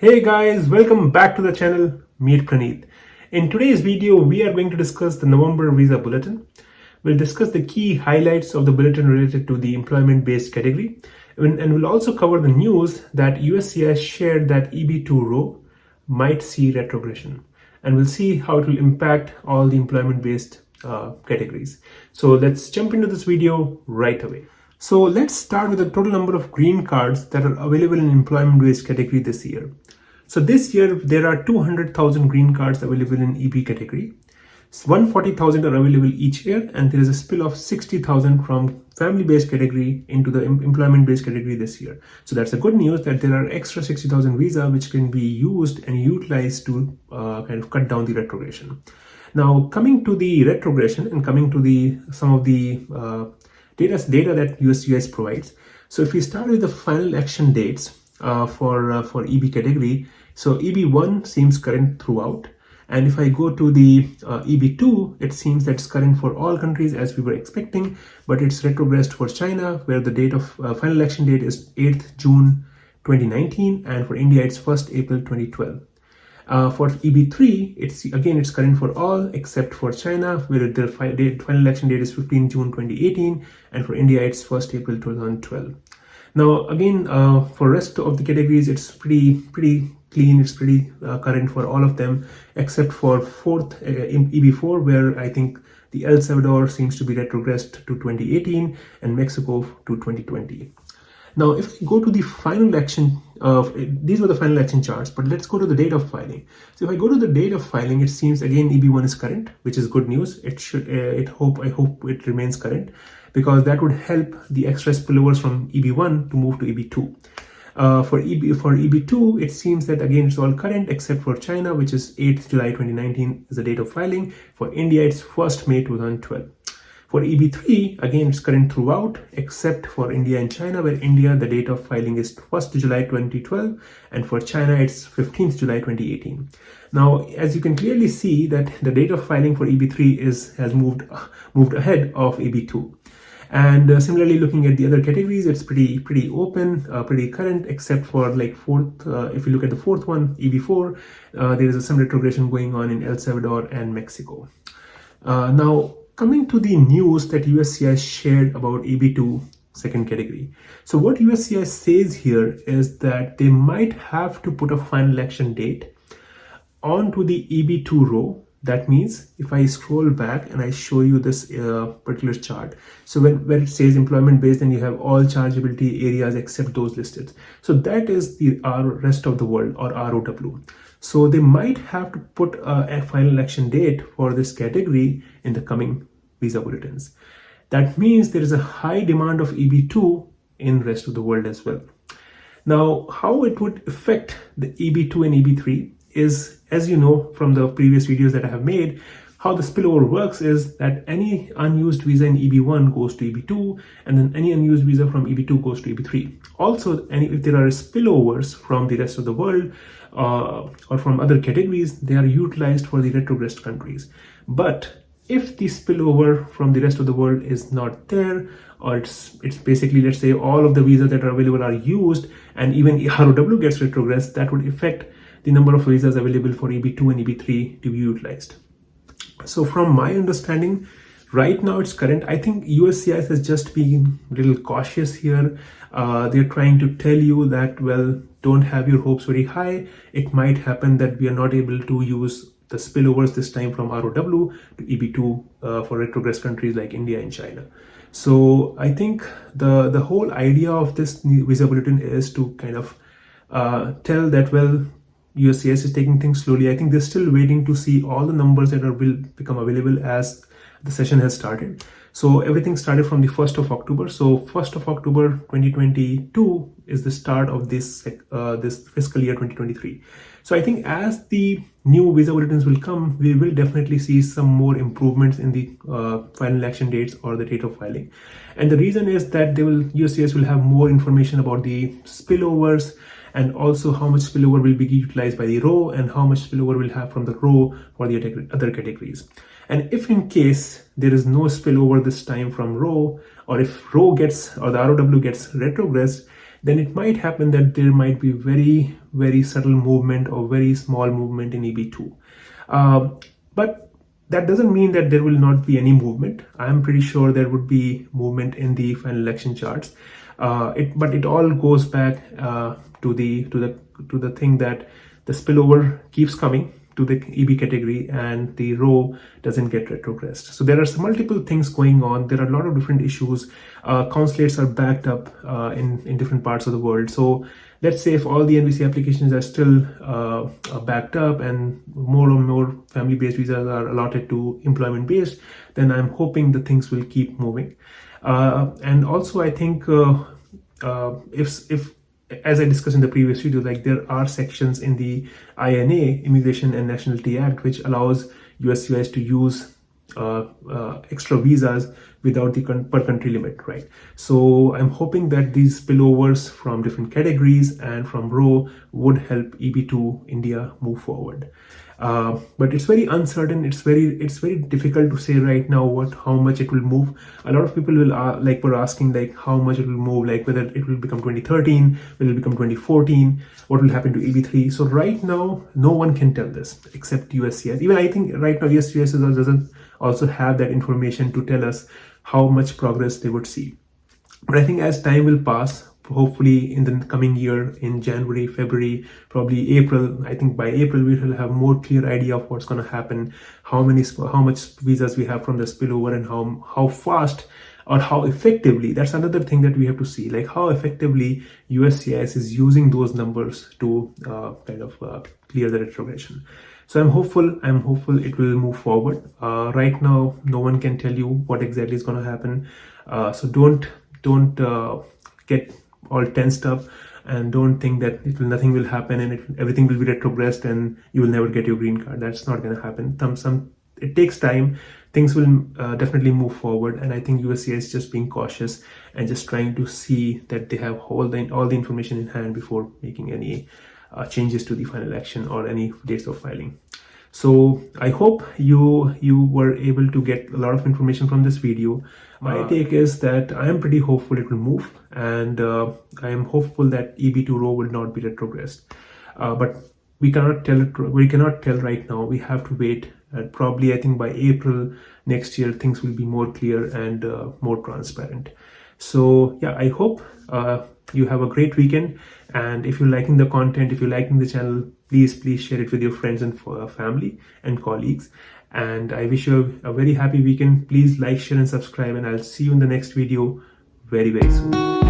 Hey guys, welcome back to the channel. Meet Praneeth. In today's video, we are going to discuss the November Visa Bulletin. We'll discuss the key highlights of the bulletin related to the employment-based category, and we'll also cover the news that USCIS shared that EB-2 row might see retrogression, and we'll see how it will impact all the employment-based categories. So let's jump into this video right away. So let's start with the total number of green cards that are available in employment-based category this year. So this year there are 200,000 green cards available in EB category. 140,000 are available each year, and there is a spill of 60,000 from family-based category into the employment-based category this year. So that's a good news that there are extra 60,000 visa which can be used and utilized to kind of cut down the retrogression. Now coming to the retrogression and coming to some of the data that USCIS provides. So if we start with the final action dates for EB category, so EB-1 seems current throughout, and if I go to the EB-2, it seems that's current for all countries as we were expecting, but it's retrogressed for China, where the date of final action date is 8th June 2019, and for India it's 1st April 2012. For EB3, it's current for all except for China, where the final election date is 15 June 2018, and for India it's 1st April 2012. Now again, for rest of the categories, it's pretty clean. It's pretty current for all of them except for EB4, where I think the El Salvador seems to be retrogressed to 2018 and Mexico to 2020. Now, if we go to the final action these were the final action charts, but let's go to the date of filing. So if I go to the date of filing, it seems again EB1 is current, which is good news. I hope it remains current, because that would help the extra spillovers from EB1 to move to EB2. For EB2, it seems that again it's all current except for China, which is 8th July 2019 is the date of filing. For India, it's 1st May 2012. For EB3, again, it's current throughout, except for India and China, where India, the date of filing is 1st July 2012, and for China, it's 15th July 2018. Now, as you can clearly see that the date of filing for EB3 has moved ahead of EB2. And similarly, looking at the other categories, it's pretty open, pretty current, except for like if you look at the fourth one, EB4, there is some retrogression going on in El Salvador and Mexico. Now, coming to the news that USCIS shared about EB2 second category. So what USCIS says here is that they might have to put a final action date onto the EB2 row. That means if I scroll back and I show you this particular chart, so where it says employment based, then you have all chargeability areas except those listed. So that is the rest of the world, or ROW. So they might have to put a final action date for this category in the coming visa bulletins. That means there is a high demand of EB2 in rest of the world as well. Now, how it would affect the EB2 and EB3 is, as you know from the previous videos that I have made, how the spillover works is that any unused visa in EB1 goes to EB2, and then any unused visa from EB2 goes to EB3. Also, if there are spillovers from the rest of the world or from other categories, they are utilized for the retrogressed countries. But if the spillover from the rest of the world is not there, or it's basically, let's say all of the visas that are available are used, and even ROW gets retrogressed, that would affect the number of visas available for EB2 and EB3 to be utilized. So from my understanding, right now it's current. I think USCIS is just being a little cautious here. They're trying to tell you that, well, don't have your hopes very high. It might happen that we are not able to use the spillovers this time from ROW to EB2 for retrogressed countries like India and China. So I think the whole idea of this new visa bulletin is to kind of tell that, well, USCIS is taking things slowly. I think they're still waiting to see all the numbers that will become available as the session has started. So everything started from the 1st of October. So 1st of October 2022 is the start of this fiscal year 2023. So I think as the new visa bulletins will come, we will definitely see some more improvements in the final action dates or the date of filing. And the reason is that USCIS will have more information about the spillovers, and also how much spillover will be utilized by the row and how much spillover will have from the row for the other categories. And if in case there is no spillover this time from row, or if row gets, or the ROW gets retrogressed, then it might happen that there might be very subtle movement or very small movement in EB-2. But that doesn't mean that there will not be any movement. I'm pretty sure there would be movement in the final election charts. But it all goes back to the thing that the spillover keeps coming to the EB category and the row doesn't get retrogressed. So there are some multiple things going on. There are a lot of different issues. Consulates are backed up in different parts of the world. So let's say if all the NVC applications are still backed up and more and more family-based visas are allotted to employment-based, then I'm hoping the things will keep moving. And also I think if as I discussed in the previous video, like there are sections in the INA, Immigration and Nationality Act, which allows USCIS to use extra visas without the per country limit, right? So I'm hoping that these spillovers from different categories and from row would help EB2 India move forward. But it's very uncertain. It's very difficult to say right now how much it will move. A lot of people will were asking like how much it will move, like whether it will become 2013, will it become 2014, what will happen to EB3. So right now, no one can tell this except USCIS. Even I think right now USCIS doesn't also have that information to tell us how much progress they would see. But I think as time will pass, hopefully in the coming year, in January, February, probably April, I think by April we will have more clear idea of what's going to happen, how much visas we have from the spillover, and how fast or how effectively. That's another thing that we have to see, like how effectively USCIS is using those numbers to clear the retrogression. So I'm hopeful it will move forward. Right now, no one can tell you what exactly is going to happen. So don't get all tensed up and don't think that nothing will happen and everything will be retrogressed and you will never get your green card. That's not going to happen. It takes time. Things will definitely move forward, and I think USCIS is just being cautious and just trying to see that they have all the information in hand before making any changes to the final action or any dates of filing. So I hope you were able to get a lot of information from this video. My take is that I am pretty hopeful it will move, and I am hopeful that EB2 row will not be retrogressed. But we cannot tell right now. We have to wait. And probably I think by April next year things will be more clear and more transparent. So yeah, I hope you have a great weekend, and if you're liking the content, if you're liking the channel, please share it with your friends and family and colleagues. And I wish you a very happy weekend. Please like, share and subscribe, and I'll see you in the next video very soon.